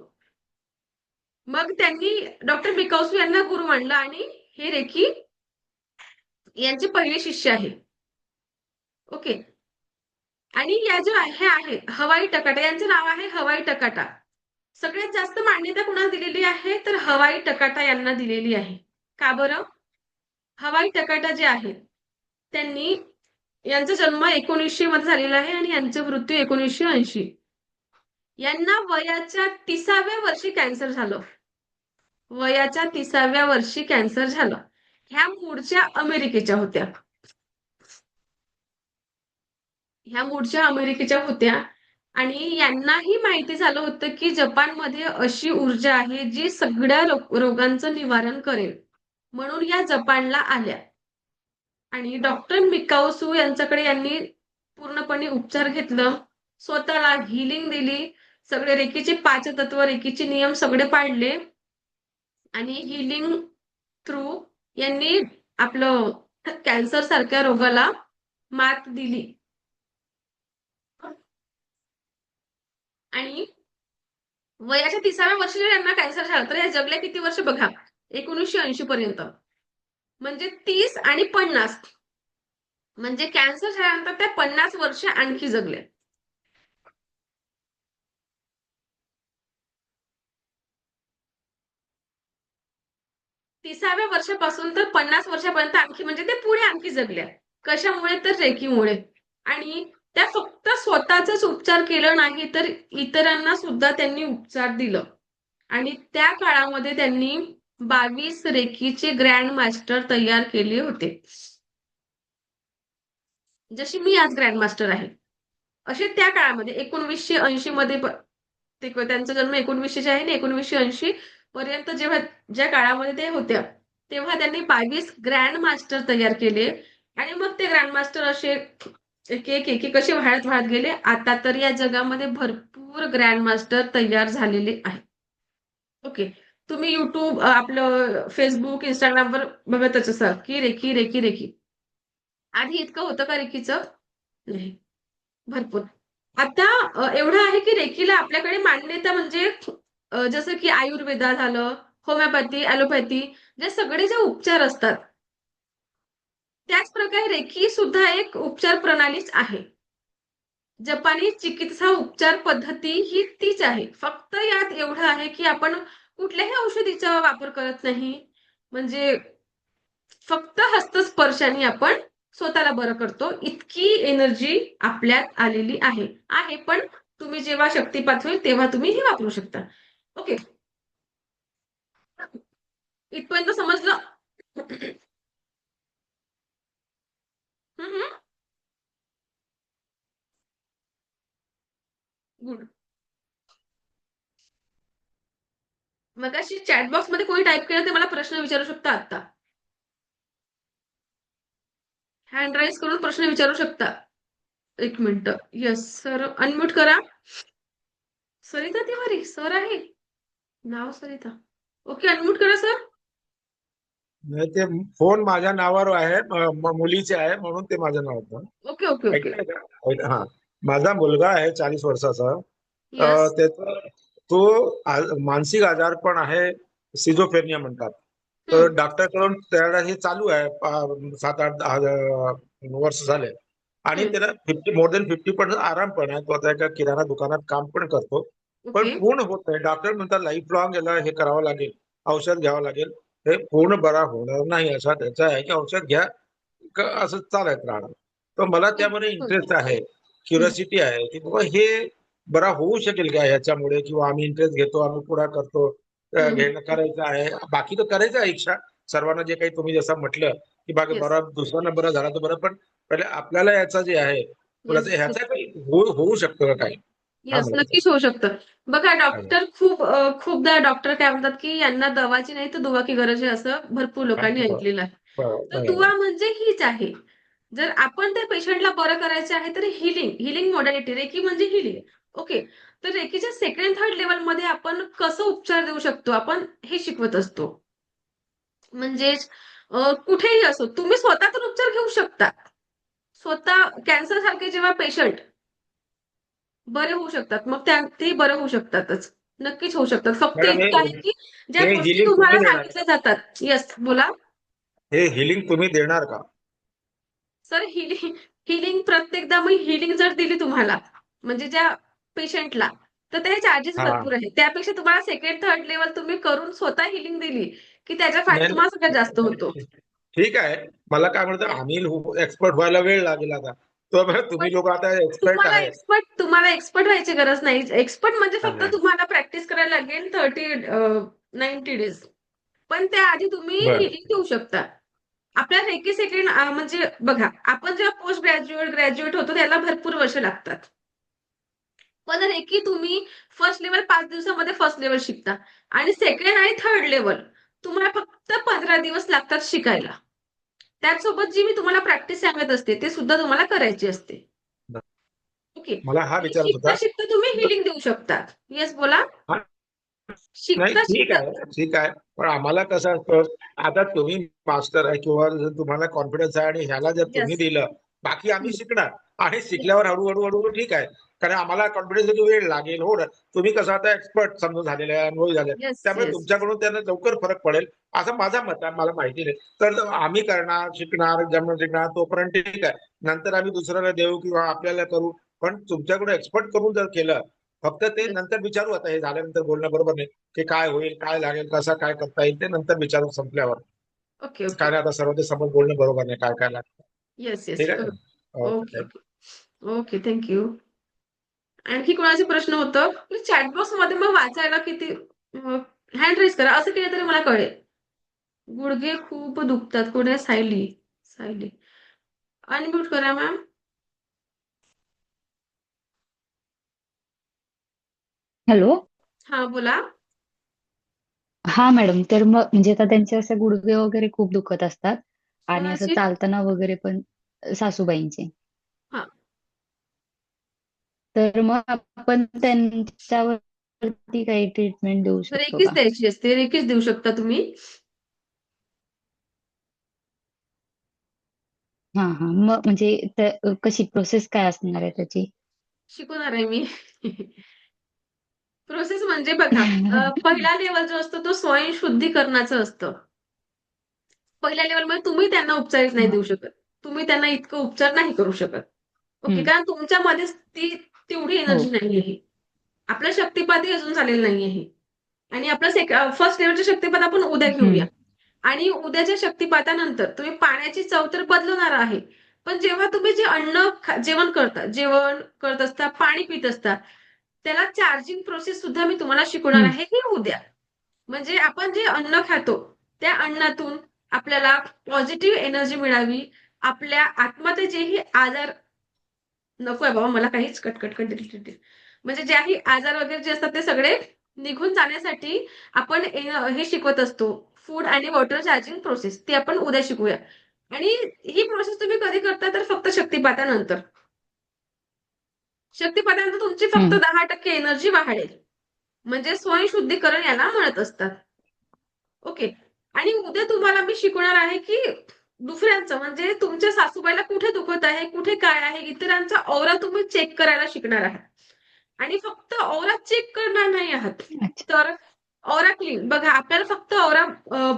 मग त्यांनी डॉक्टर बिकाऊसू यांना गुरु मानलं आणि हे रेकी यांचे पहिले शिष्य आहे. ओके. आणि या जो हे आहे हवाई टकाटा, यांचं नाव आहे हवाई टकाटा. सगळ्यात जास्त मान्यता कुणाला दिलेली आहे, तर हवाई टकाटा यांना दिलेली आहे. का बरं? हवाई टकाटा जे आहे त्यांनी, यांचा जन्म 1900 मध्ये झालेला आहे आणि यांचा मृत्यू 1980. यांना वयाच्या 30व्या वर्षी कॅन्सर झालं. वयाच्या 30व्या वर्षी कॅन्सर झालं. ह्या मूळच्या अमेरिकेच्या होत्या. ह्या मूळच्या अमेरिकेच्या होत्या आणि यांनाही माहिती झालं होतं की जपानमध्ये अशी ऊर्जा आहे जी सगळ्या रोगांचं निवारण करेल. म्हणून या जपानला आल्या आणि डॉक्टर मिकाओसू यांच्याकडे यांनी पूर्णपणे उपचार घेतलं, स्वतःला हिलिंग दिली, सगळे रेकीचे 5 तत्व, रेकीचे नियम सगळे पाळले आणि हिलिंग थ्रू यांनी आपलं कॅन्सर सारख्या रोगाला मात दिली. आणि वयाच्या 30व्या वर्षी यांना कॅन्सर झाला, तर या जगल्या किती वर्ष बघा, 1980 पर्यंत. म्हणजे 30 आणि 50, म्हणजे कॅन्सर झाल्यानंतर त्या 50 वर्ष आणखी जगल्या. तिसाव्या वर्षापासून तर 50 वर्षापर्यंत आणखी, म्हणजे ते पुढे आणखी जगल्या. कशामुळे? तर रेकीमुळे. आणि त्या फक्त स्वतःचाच उपचार केला नाही, तर इतरांना सुद्धा त्यांनी उपचार दिलं. आणि त्या काळामध्ये त्यांनी 22 रेकीचे ग्रँड मास्टर तयार केले होते. जशी मी आज ग्रँड मास्टर आहे, असे त्या काळामध्ये 1980 मध्ये त्यांचा जन्म 1900 आहे आणि 1980 पर्यंत जेव्हा ज्या काळामध्ये ते होत्या, तेव्हा त्यांनी 22 ग्रँड मास्टर तयार केले. आणि मग ते ग्रँड मास्टर असे एक एक एक एक कसे वाढत वाढत गेले. आता तर या जगामध्ये भरपूर ग्रँड मास्टर तयार झालेले आहेत. ओके. तुम्ही युट्यूब, आपलं फेसबुक, इंस्टाग्रामवर बघतच असाल की रेकी रेकी रेकी. आधी इतकं होतं का रेकीचं? नाही. भरपूर. आता एवढं आहे की रेकीला आपल्याकडे मान्यता, म्हणजे जसं की आयुर्वेदा झालं, होमिओपॅथी, ॲलोपॅथी, जे सगळे जे उपचार असतात, त्याच प्रकारे रेकी सुद्धा एक उपचार प्रणालीच आहे. जपानी चिकित्सा उपचार पद्धती ही तीच आहे. फक्त यात एवढं आहे की आपण कुठल्याही औषधीचा वापर करत नाही. म्हणजे फक्त हस्तस्पर्शाने आपण स्वतःला बरं करतो. इतकी एनर्जी आपल्यात आलेली आहे. पण तुम्ही जेव्हा शक्तिपात होईल तेव्हा तुम्ही हे वापरू शकता. ओके. इथपर्यंत समजलं? गुड. मगाशी चॅट बॉक्स मध्ये कोणी टाइप केलं, ते मला प्रश्न विचारू शकता आता. हँड राईज करून प्रश्न विचारू शकता. एक मिनिट. येस सर, अनम्यूट करा. सरिता तिवारी सर आहे, नाव सरिता. ओके, अनम्यूट करा सर. नाही, ते फोन माझ्या नावावर आहे, मुलीचे आहे म्हणून ते माझं नाव होतं. Okay okay okay. ऐकताय का? हा. माझा मुलगा आहे 40 वर्षाचा. यस. त्याचा तो मानसिक आजारपण आहे, सिझोफ्रेनिया म्हणतात. तर डॉक्टरकडून त्याला हे चालू आहे, 7-8-10 वर्ष झाले. आणि त्याला मोर दॅन 50% आराम पण आहे. तो आता एका किराणा दुकानात काम पण करतो. पण ओके. पूर्ण होत नाही. डॉक्टर म्हणतात लाईफ लॉंग याला हे करावं लागेल, औषध घ्यावं लागेल. हे पूर्ण बरा होणार नाही असा त्याचा आहे की औषध घ्या, असं चालत राहणार. तर मला त्यामध्ये इंटरेस्ट आहे, क्युरियोसिटी आहे की बाबा हे बरा होऊ शकेल का ह्याच्यामुळे, किंवा आम्ही इंटरेस्ट घेतो, आम्ही पुढे करतो, घेणं करायचं आहे. बाकी तर करायचं आहे इच्छा सर्वांना, जे काही तुम्ही जसं म्हटलं की बाकी येस. बरं दुसऱ्यांना बरं झाला तर बरं, पण पहिले आपल्याला याचा जे आहे येस. मुलाचं, ह्याचा काही होऊ शकतं का काही? हा येस, मला नक्कीच होऊ शकतं. बघा, विचारायचं डॉक्टर खूपदा डॉक्टर काय म्हणतात की यांना दवाची नाही तर दुवा की गरज आहे, असं भरपूर लोकांनी आहे. ऐकलेलं आहे. तर दुवा बरोबर. म्हणजे हीच आहे. जर आपण त्या पेशंटला बरं करायचं आहे तर हिलिंग मॉडॅलिटी, रेकी म्हणजे हिलिंग. ओके. तर रेकीच्या सेकंड थर्ड लेवलमध्ये आपण कसं उपचार देऊ शकतो, आपण हे शिकवत असतो. म्हणजेच कुठेही असो तुम्ही स्वतः तर उपचार घेऊ शकता. स्वतः कॅन्सर सारखे जेव्हा पेशंट बरे होऊ शकतात, मग ते बरे होऊ शकतातच. नक्कीच होऊ शकतात. फक्त मॅडम, इतकं आहे की ज्या हे गोष्टी हिलिंग तुम्ही तुम्हाला देणार का? सांगितल्या जातात. येस, बोला. हे हिलिंग तुम्ही देणार का? सर, हिलिंग प्रत्येकदा मी हिलिंग जर दिली तुम्हाला, म्हणजे ज्या पेशंटला, तर त्याचे चार्जेस हा. भरपूर आहेत. त्यापेक्षा तुम्हाला सेकंड थर्ड लेवल तुम्ही करून स्वतः हिलिंग दिली की त्याचा फायदा नाही तुम्हाला सगळ्यात जास्त होतो. नाही. ठीक आहे. मला काय म्हणतं, आम्ही एक्सपर्ट व्हायला वेळ लागेल आता. तर पण तुम्ही लोक आता एक्सपर्ट आहे. तुम्हाला एक्सपर्ट व्हायची गरज नाही. एक्सपर्ट म्हणजे हा, फक्त हा. तुम्हाला प्रॅक्टिस करायला लागेल 90 डेज. पण त्याआधी तुम्ही बर. हिलिंग देऊ शकता. आपल्या रेकी सेकंड, म्हणजे बघा, आपण जेव्हा पोस्ट ग्रॅज्युएट होतो त्याला भरपूर वर्ष लागतात. पण रेकी तुम्ही फर्स्ट लेवल 5 दिवसामध्ये फर्स्ट लेवल शिकता आणि सेकंड आणि थर्ड लेवल तुम्हाला फक्त 15 दिवस लागतात शिकायला. त्याचसोबत जी मी तुम्हाला प्रॅक्टिस सांगत असते ते सुद्धा तुम्हाला करायची असते. ओके. मला हा आणि विचारत शिकता होता शिकता तुम्ही हिलिंग देऊ शकता. येस बोला. हा, नाही शिकता ठीक शिकता आहे ठीक आहे, पण आम्हाला कसं असतं, आता तुम्ही मास्टर आहे किंवा जर तुम्हाला कॉन्फिडन्स आहे आणि ह्याला जर तुम्ही येस. दिलं, बाकी आम्ही शिकणार आणि शिकल्यावर हळूहळू हळूहळू ठीक आहे. कारण आम्हाला कॉन्फिडन्स वेळ लागेल, हो ना. तुम्ही कसं आता एक्सपर्ट समजून झालेले आहे, अनुभवी झाले, येस. त्यामुळे येस. तुमच्याकडून त्यांना लवकर फरक पडेल असं माझं मत आहे. मला माहिती नाही, तर आम्ही करणार, शिकणार, जमून शिकणार तोपर्यंत ठीक आहे. नंतर आम्ही दुसऱ्याला देऊ किंवा आपल्याला करू, पण तुमच्याकडे एक्सपर्ट करून जर केलं, फक्त ते येस. नंतर विचारू. आता हे झाल्यानंतर बोलणं बरोबर नाही की काय होईल, काय लागेल, कसं काय करता येईल, ते नंतर विचारू संपल्यावर. ओके. ओके. काय नाही, आता सर्व समोर बोलणं बरोबर नाही, काय काय लागतं. येस. येस. ठीक आहे. Okay. Okay. Okay. Okay. Thank you. आणखी कोणाचे प्रश्न होतं? चॅटबॉक्स मध्ये मग वाचायला किती हँड रेज करा असं केलं तरी मला कळेल. गुडघे खूप दुखतात. कुठे सायली? सायली. अनम्यूट करा मॅम. हॅलो. हा बोला. हा मॅडम, तर मग म्हणजे आता त्यांचे असे गुडघे वगैरे खूप दुखत असतात आणि असं कोणाचे? चालताना वगैरे पण सासूबाईंचे. हा. तर मग आपण त्यांच्यावरती काही ट्रीटमेंट देऊ शकतो रेकीच का? द्यायची असते. रेकीच देऊ शकता तुम्ही. हा हा, मग म्हणजे कशी प्रोसेस काय असणार आहे त्याची? शिकवणार आहे मी. प्रोसेस म्हणजे बघा, पहिला लेवल जो असतो तो स्वयंशुद्धीकरणाचं असतं. पहिल्या लेवलमध्ये तुम्ही त्यांना उपचारित नाही हा. देऊ शकत. तुम्ही त्यांना इतकं उपचार नाही करू शकत. ओके. हम्म. कारण तुमच्यामध्येच ती तेवढी हो. एनर्जी नाहीये. आपला शक्तिपातही अजून झालेला नाहीये. आणि आपलं फर्स्ट लेवलचे शक्तिपात आपण उद्या घेऊया. हम्म. आणि उद्याच्या शक्तिपातानंतर तुम्ही पाण्याची चव तर बदलवणार आहे. पण जेव्हा तुम्ही जे जेवण करता, जेवण करत असता, पाणी पित असता, त्याला चार्जिंग प्रोसेस सुद्धा मी तुम्हाला शिकवणार हम्म. आहे ही उद्या. म्हणजे आपण जे अन्न खातो, त्या अन्नातून आपल्याला पॉझिटिव्ह एनर्जी मिळावी. आपल्या आतमध्ये जेही आजार नकोय बाबा मला काहीच कटकट म्हणजे ज्याही आजार वगैरे जे असतात ते सगळे निघून जाण्यासाठी आपण हे शिकवत असतो. फूड आणि वॉटर चार्जिंग प्रोसेस ती आपण उद्या शिकूया. आणि ही प्रोसेस तुम्ही कधी करता तर फक्त शक्तिपातानंतर. शक्तिपातानंतर तुमची फक्त हम्म. 10% एनर्जी वाढेल. म्हणजे स्वयंशुद्धीकरण याला म्हणत असतात. ओके. आणि उद्या तुम्हाला मी शिकवणार आहे की दुसऱ्यांचं म्हणजे तुमच्या सासूबाईला कुठे दुखत आहे, कुठे काय आहे, इतरांचा औरा तुम्ही चेक करायला शिकणार आहात. आणि फक्त औरा चेक करणार नाही आहात. अच्छा. तर औरा क्लीन बघा आपल्याला फक्त औरा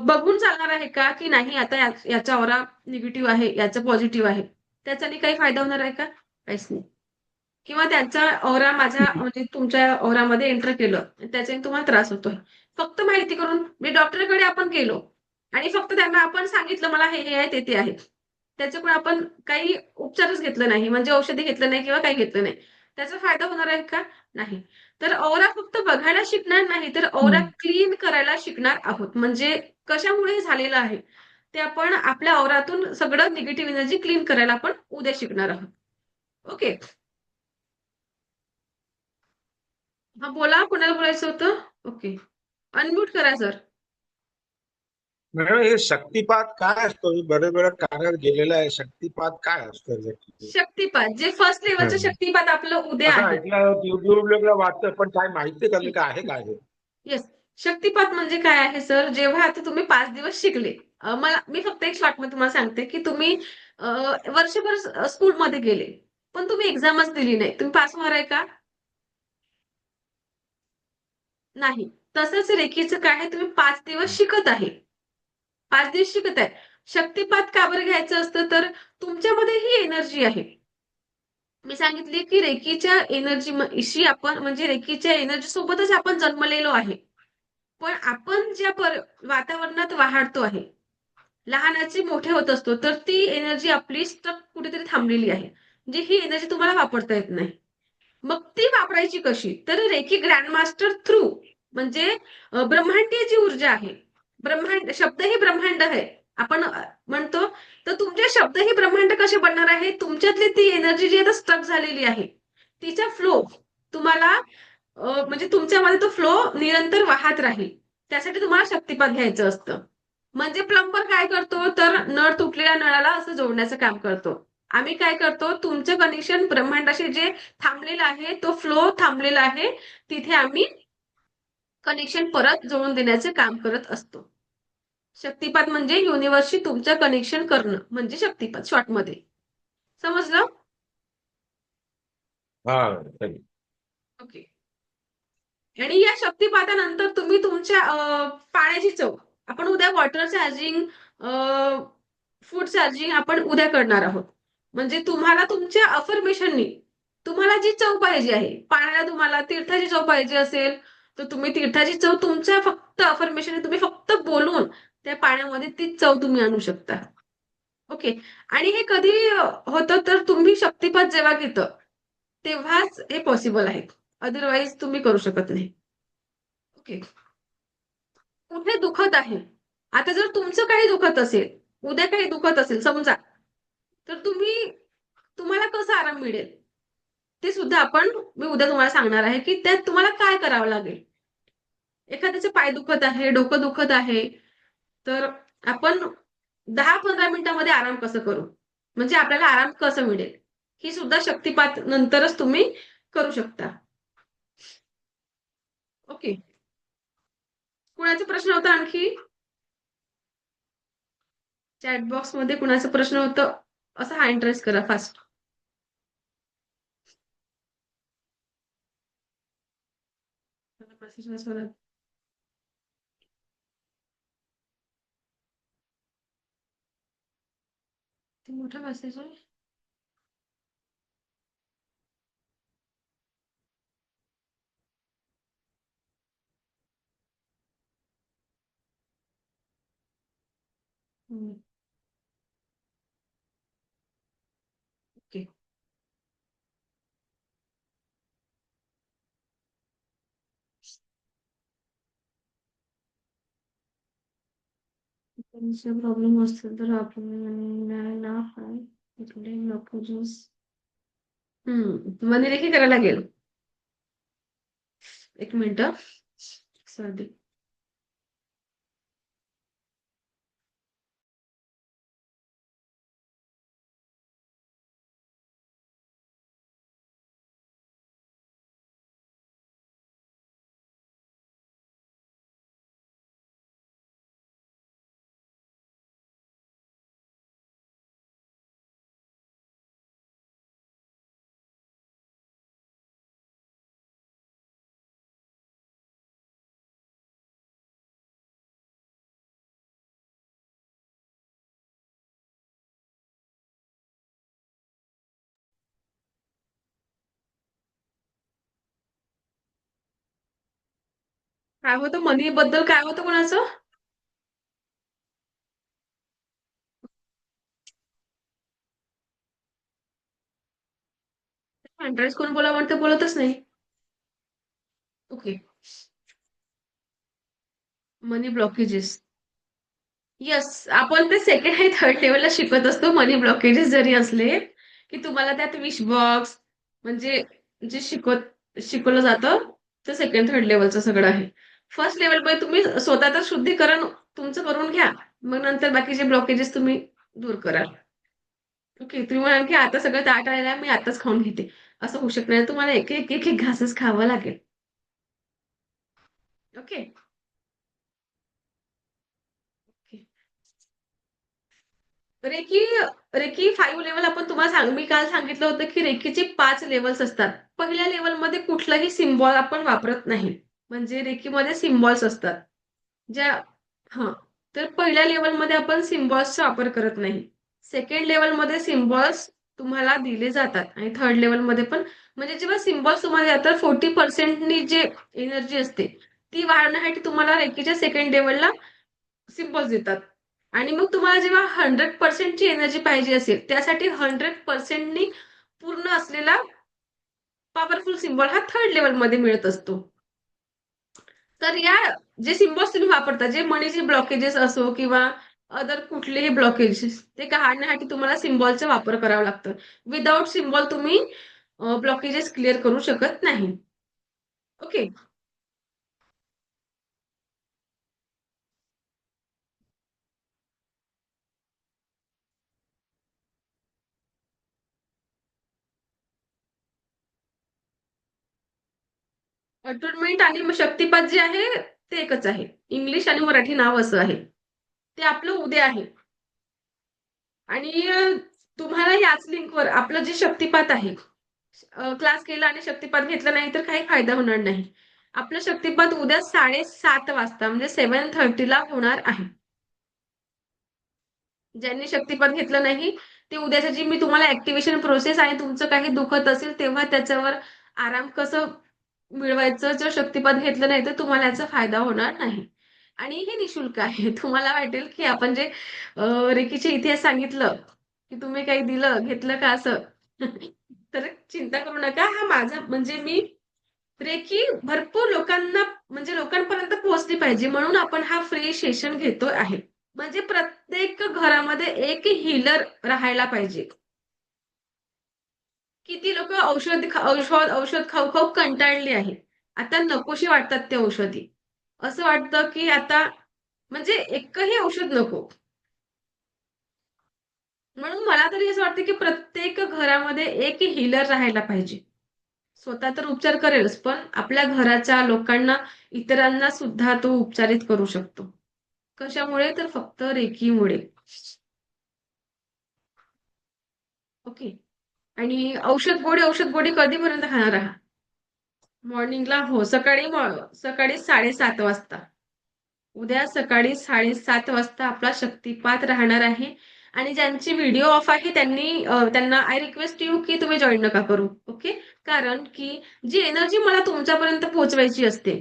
बघून चालणार आहे का, की नाही आता याचा औरा निगेटिव्ह आहे, याचा पॉझिटिव्ह आहे. त्याच्याने काही फायदा होणार आहे का? काहीच नाही. किंवा त्यांचा औरा माझ्या नाही. म्हणजे तुमच्या औरामध्ये एंटर केलं, त्याच्याने तुम्हाला त्रास होतोय. फक्त माहिती करून म्हणजे डॉक्टरकडे आपण गेलो आणि फक्त त्यांना आपण सांगितलं मला हे आहे, ते आहे. त्याच्याकडून आपण काही उपचारच घेतला नाही, म्हणजे औषधी घेतलं नाही किंवा काही घेतलं नाही. त्याचा फायदा होणार आहे का? नाही. तर औरा फक्त बघायला शिकणार नाही, तर औरा हम्म. क्लीन करायला शिकणार आहोत. म्हणजे कशामुळे हे झालेलं आहे, ते आपण आपल्या औरातून सगळं निगेटिव्ह एनर्जी क्लीन करायला आपण उद्या शिकणार आहोत. ओके. हा बोला कोणाला बोलायचं होतं? ओके. अनम्यूट करा सर. मॅडम, हे शक्तिपात काय असतो? मी बरेच वेळा कार्यात गेलेला आहे. शक्तिपात काय असतं एक्झॅक्टली? शक्तिपात जे फर्स्ट लेवलचं शक्तिपात आपलं उद्या असं आहे. ऐकलं, युट्यूबला वाटतं, पण काय माहिती का, काय आहे काय हे? येस. शक्तिपात म्हणजे काय आहे सर? जेव्हा आता तुम्ही 5 दिवस शिकले. मी फक्त एक शॉर्टमध्ये तुम्हाला सांगते, की तुम्ही वर्षभर स्कूलमध्ये गेले. पण तुम्ही एक्झामच दिली नाही. तुम्ही पास होणार आहे का? नाही. तसंच रेकीचं काय आहे तुम्ही 5 दिवस शिकत आहे. 5 दिवस शिकत आहे. शक्तिपात का बरं घ्यायचं असतं तर तुमच्यामध्ये ही एनर्जी आहे. मी सांगितले की रेकीच्या एनर्जीशी आपण म्हणजे रेकीच्या एनर्जी सोबतच आपण जन्मलेलो आहे. पण आपण ज्या वातावरणात वाढतो आहे, लहानाचे मोठे होत असतो, तर ती एनर्जी आपली स्टक कुठेतरी थांबलेली आहे. म्हणजे ही एनर्जी तुम्हाला वापरता येत नाही. मग ती वापरायची कशी? तर रेकी ग्रँडमास्टर थ्रू म्हणजे ब्रह्मांडीय जी ऊर्जा आहे, ब्रह्मांड शब्द ही ब्रह्मांड आहे. आपण म्हणतो तर तुमचे शब्द ही ब्रह्मांड कसे बनणार आहे? तुमच्यातली ती एनर्जी जी आता स्टक झालेली आहे, तिचा फ्लो तुम्हाला म्हणजे तुमच्यामध्ये तो फ्लो निरंतर वाहत राहील. त्यासाठी तुम्हाला शक्तिपात घ्यायचं असतं. म्हणजे प्लंबर काय करतो तर नळ तुटलेल्या नळाला असं जोडण्याचं काम करतो. आम्ही काय करतो तुमचं कनेक्शन ब्रह्मांडाशी जे थांबलेलं आहे तो फ्लो थांबलेला आहे तिथे आम्ही कनेक्शन परत जोडून देण्याचे काम करत असतो. शक्तिपात म्हणजे युनिव्हर्सशी तुमचं कनेक्शन करणं म्हणजे शक्तिपात शॉर्टमध्ये. समजलं? हा सही. ओके. आणि या शक्तिपातानंतर तुम्ही तुमच्या पाण्याची चव आपण उद्या वॉटर चार्जिंग फूड चार्जिंग आपण उद्या करणार आहोत. म्हणजे तुम्हाला तुमच्या अफर्मेशननी तुम्हाला जी चव पाहिजे आहे पाण्याला तुम्हाला तीर्थाची चव पाहिजे असेल तर तुम्ही तीर्थाची चव तुमच्या फक्त अफर्मेशन तुम्ही फक्त बोलून त्या पाण्यामध्ये ती चव तुम्ही आणू शकता. ओके. आणि हे कधी होतं तर तुम्ही शक्तिपात जेव्हा घेतं तेव्हाच हे पॉसिबल आहे. अदरवाईज तुम्ही करू शकत नाही. ओके. कुठे दुखत आहे आता जर तुमचं काही दुखत असेल उद्या काही दुखत असेल समजा तर तुम्हाला कसा आराम मिळेल ते सुद्धा मी उद्या तुम्हाला सांगणार आहे की त्यात तुम्हाला काय करावं लागेल. एखाद्याचे पाय दुखत आहे डोकं दुखत आहे तर आपण 10-15 मिनिटांमध्ये आराम कसं करू म्हणजे आपल्याला आराम कसं मिळेल ही सुद्धा शक्तिपात नंतरच तुम्ही करू शकता. ओके. कुणाचा प्रश्न होता आणखी चॅट बॉक्स मध्ये कुणाचा प्रश्न होतं असं हँड रेस करा फास्ट. ते मोठा मेसेज आहे. ओके. प्रॉब्लेम असेल तर आपण मनरेखी करायला लागेल. एक मिनिट. सर्दी. काय होतं मनी बद्दल काय होतं कोणाचं अँड्रेस कोण बोला म्हणतं बोलतच नाही. ओके. मनी ब्लॉकेजेस. येस आपण ते सेकंड आणि थर्ड लेवलला शिकत असतो मनी ब्लॉकेजेस जरी असले की तुम्हाला त्यात विश बॉक्स म्हणजे जे शिकवलं जातं ते सेकंड थर्ड लेवलचं सगळं आहे. फर्स्ट लेवलमध्ये तुम्ही स्वतःचं शुद्धीकरण तुमचं करून घ्या मग नंतर बाकीचे ब्लॉकेजेस तुम्ही दूर कराल. ओके. तुम्ही म्हणाल की आता सगळं ताट आलेलं आहे मी आताच खाऊन घेते असं होऊ शकत नाही तुम्हाला एक एक एक एक घासच खावं लागेल. ओके. रेकी रेकी 5 लेवल आपण तुम्हाला मी काल सांगितलं होतं की रेकीचे 5 लेवल्स असतात. पहिल्या लेवलमध्ये कुठलाही सिम्बॉल आपण वापरत नाही. म्हणजे रेकीमध्ये सिम्बॉल्स असतात. ज्या हां. तर पहिल्या लेवलमध्ये आपण सिम्बॉल्सचा वापर करत नाही. सेकंड लेवलमध्ये सिम्बॉल्स तुम्हाला दिले जातात आणि थर्ड लेवलमध्ये पण म्हणजे जेव्हा सिम्बॉल्स तुम्हाला येतात 40% नी जे एनर्जी असते ती वाढवण्यासाठी तुम्हाला रेकीच्या सेकंड लेवलला सिम्बॉल्स देतात. आणि मग तुम्हाला जेव्हा 100% ची एनर्जी पाहिजे असेल त्यासाठी 100% नी पूर्ण असलेला पॉवरफुल सिम्बॉल हा थर्ड लेवलमध्ये मिळत असतो. तर या जे सिम्बॉल्स तुम्ही वापरता जे मनीचे ब्लॉकेजेस असो किंवा अदर कुठलेही ब्लॉकेजेस ते काढण्यासाठी तुम्हाला सिम्बॉलचा वापर करावा लागतो. विदाऊट सिम्बॉल तुम्ही ब्लॉकेजेस क्लिअर करू शकत नाही. ओके. अटोनमेंट आणि मग शक्तिपात जे आहे ते एकच आहे. इंग्लिश आणि मराठी नाव असं आहे. ते आपलं उद्या आहे. आणि तुम्हाला याच लिंकवर आपलं जे शक्तिपात आहे, क्लास केला आणि शक्तिपात घेतला नाही तर काही फायदा होणार नाही. आपलं शक्तिपात उद्या 7:30 वाजता म्हणजे 7:30 ला होणार आहे. ज्यांनी शक्तिपात घेतलं नाही ते उद्याच्या जी मी तुम्हाला ऍक्टिव्हेशन प्रोसेस आहे, तुमचं काही दुखत असेल तेव्हा त्याच्यावर आराम कसं मिळवायचं, जर शक्तिपात घेतलं नाही तर तुम्हाला याचा फायदा होणार नाही. आणि हे निशुल्क आहे. तुम्हाला वाटेल की आपण जे रेकीचे इतिहास सांगितलं की तुम्ही काही दिलं घेतलं का असं. तर चिंता करू नका. हा माझा म्हणजे मी रेकी भरपूर लोकांना म्हणजे लोकांपर्यंत पोहोचली पाहिजे म्हणून आपण हा फ्री सेशन घेतोय आहे. म्हणजे प्रत्येक घरामध्ये एक हीलर राहायला पाहिजे. किती लोक औषध खाऊ खाऊ कंटाळली आहे. आता नकोशी वाटतात ते औषधी. असं वाटतं की आता म्हणजे एकही औषध नको. म्हणून मला तरी असं वाटतं की प्रत्येक घरामध्ये एक हीलर राहायला पाहिजे. स्वतः तर उपचार करेलच, पण आपल्या घराच्या लोकांना, इतरांना सुद्धा तो उपचारित करू शकतो. कशामुळे? तर फक्त रेकीमुळे. ओके. आणि औषध गोळी कधीपर्यंत खाणार आहात? मॉर्निंगला हो, सकाळी 7:30 वाजता. उद्या सकाळी 7:30 वाजता आपला शक्तिपात राहणार आहे. आणि ज्यांची व्हिडिओ ऑफ आहे त्यांना आय रिक्वेस्ट यू की तुम्ही जॉईन नका करू. ओके. कारण की जी एनर्जी मला तुमच्यापर्यंत पोहोचवायची असते,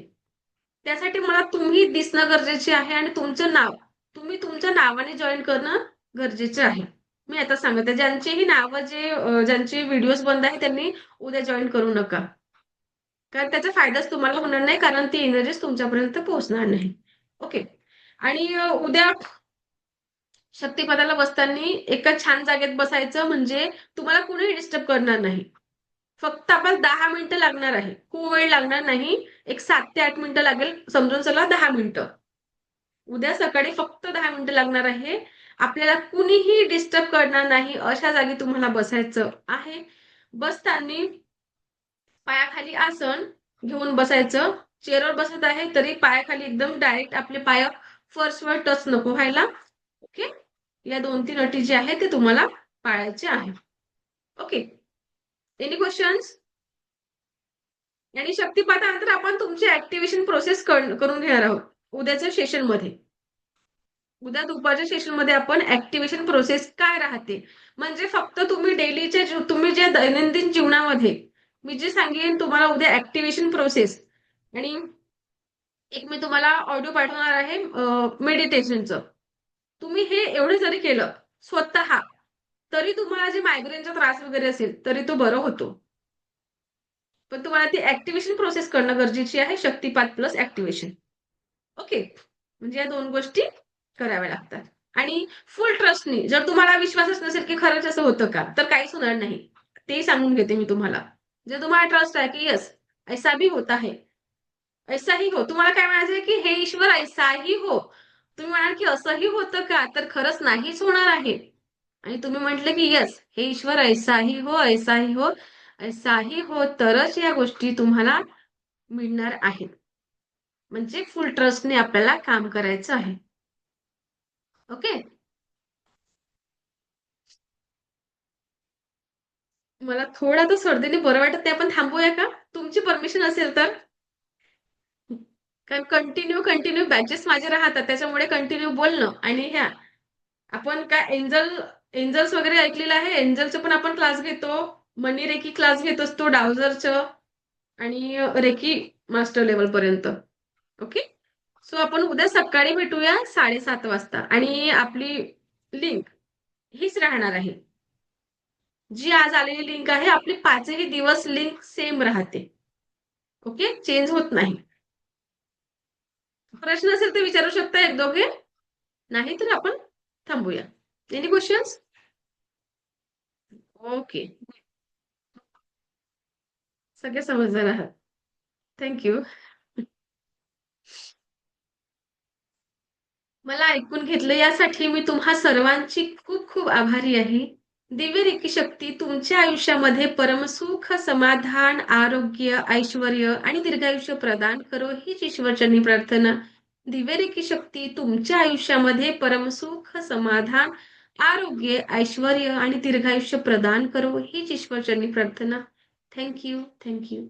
त्यासाठी मला तुम्ही दिसणं गरजेचे आहे आणि तुम्ही तुमच्या नावाने जॉईन करणं गरजेचं आहे. मी आता सांगते, ज्यांची व्हिडिओज बंद आहे त्यांनी उद्या जॉईन करू नका. कारण त्याचा फायदाच तुम्हाला होणार नाही, कारण ती एनर्जीच तुमच्यापर्यंत पोहोचणार नाही. ओके. आणि उद्या शक्तिपदाला बसताना एका छान जागेत बसायचं, म्हणजे तुम्हाला कुणीही डिस्टर्ब करणार नाही. फक्त आपल्याला 10 मिनिटं लागणार आहे. खूप वेळ लागणार नाही. एक 7 ते 8 मिनिटं लागेल. समजून चला 10 मिनिटं. उद्या सकाळी फक्त 10 मिनिटं लागणार आहे. आपल्याला कुणीही डिस्टर्ब करणार नाही अशा जागी तुम्हाला बसायचं आहे. बसताना पायाखाली आसन घेऊन बसायचं. चेअरवर बसत आहे तरी पायाखाली एकदम डायरेक्ट आपले पाय फर्स्टवर टच नको व्हायला. ओके. या 2-3 अटी जे आहेत ते तुम्हाला पाळायचे आहे. ओके. Any questions? आणि शक्तिपातानंतर आपण तुमची ऍक्टिव्हेशन प्रोसेस करून घेणार आहोत उद्याच्या सेशनमध्ये. उद्या दुपारच्या सेशनमध्ये आपण ऍक्टिव्हेशन प्रोसेस काय राहते, म्हणजे फक्त तुम्ही जे दैनंदिन जीवनामध्ये मी जे सांगेन तुम्हाला उद्या ऍक्टिव्हेशन प्रोसेस. आणि एक मी तुम्हाला ऑडिओ पाठवणार आहे मेडिटेशनचं. तुम्ही हे एवढं जरी केलं स्वतः, तरी तुम्हाला जे मायग्रेनचा त्रास वगैरे असेल तरी तो बरं होतो. पण तुम्हाला ती ऍक्टिव्हेशन प्रोसेस करणं गरजेची आहे. शक्तिपात प्लस ऍक्टिव्हेशन. ओके. म्हणजे या 2 गोष्टी कराव्या लागतात. आणि फुल ट्रस्टनी, जर तुम्हाला विश्वासच नसेल की खरंच असं होतं का, तर काहीच होणार नाही. तेही सांगून घेते मी तुम्हाला. जर तुम्हाला ट्रस्ट आहे की येस ऐसा भी होता है, ऐसा ही हो. तुम्हाला काय म्हणायचंय की हे ईश्वर ऐसा ही हो. तुम्ही म्हणाल की असंही होतं का, तर खरंच नाहीच होणार आहे. आणि तुम्ही म्हटले की येस हे ईश्वर ऐसा ही हो, ऐसा ही हो, ऐसा ही हो, तरच या गोष्टी तुम्हाला मिळणार आहेत. म्हणजे फुल ट्रस्टने आपल्याला काम करायचं आहे. ओके. मला थोडा तर सर्दीने बरं वाटत नाही. आपण थांबूया का? तुमची परमिशन असेल तर. कारण कंटिन्यू बॅचेस माझे राहतात. त्याच्यामुळे कंटिन्यू बोलणं आणि आपण काय एंजल्स वगैरे ऐकलेलं आहे. एंजलचं पण आपण क्लास घेतो. मनी रेकी क्लास घेत असतो, डावझरचं आणि रेकी मास्टर लेवल पर्यंत. ओके. सो आपण उद्या सकाळी भेटूया 7:30 वाजता. आणि आपली लिंक हीच राहणार आहे. जी आज आलेली लिंक आहे, आपली 5ही दिवस लिंक सेम राहते. ओके. चेंज होत नाही. प्रश्न असेल तर विचारू शकता एक दोघे, नाही तर आपण थांबूया. Any questions? ओके. सगळे समजदार आहात. थँक्यू. मला ऐकून घेतलं यासाठी मी तुम्हा सर्वांची खूप खूप आभारी आहे. दिव्य रेकी शक्ती तुमच्या आयुष्यामध्ये परमसुख, समाधान, आरोग्य, ऐश्वर्य आणि दीर्घायुष्य प्रदान करो हीच ईश्वरचरणी प्रार्थना. दिव्य रेकी शक्ती तुमच्या आयुष्यामध्ये परमसुख, समाधान, आरोग्य, ऐश्वर्य आणि दीर्घायुष्य प्रदान करो हीच ईश्वरचरणी प्रार्थना. थँक्यू. थँक्यू.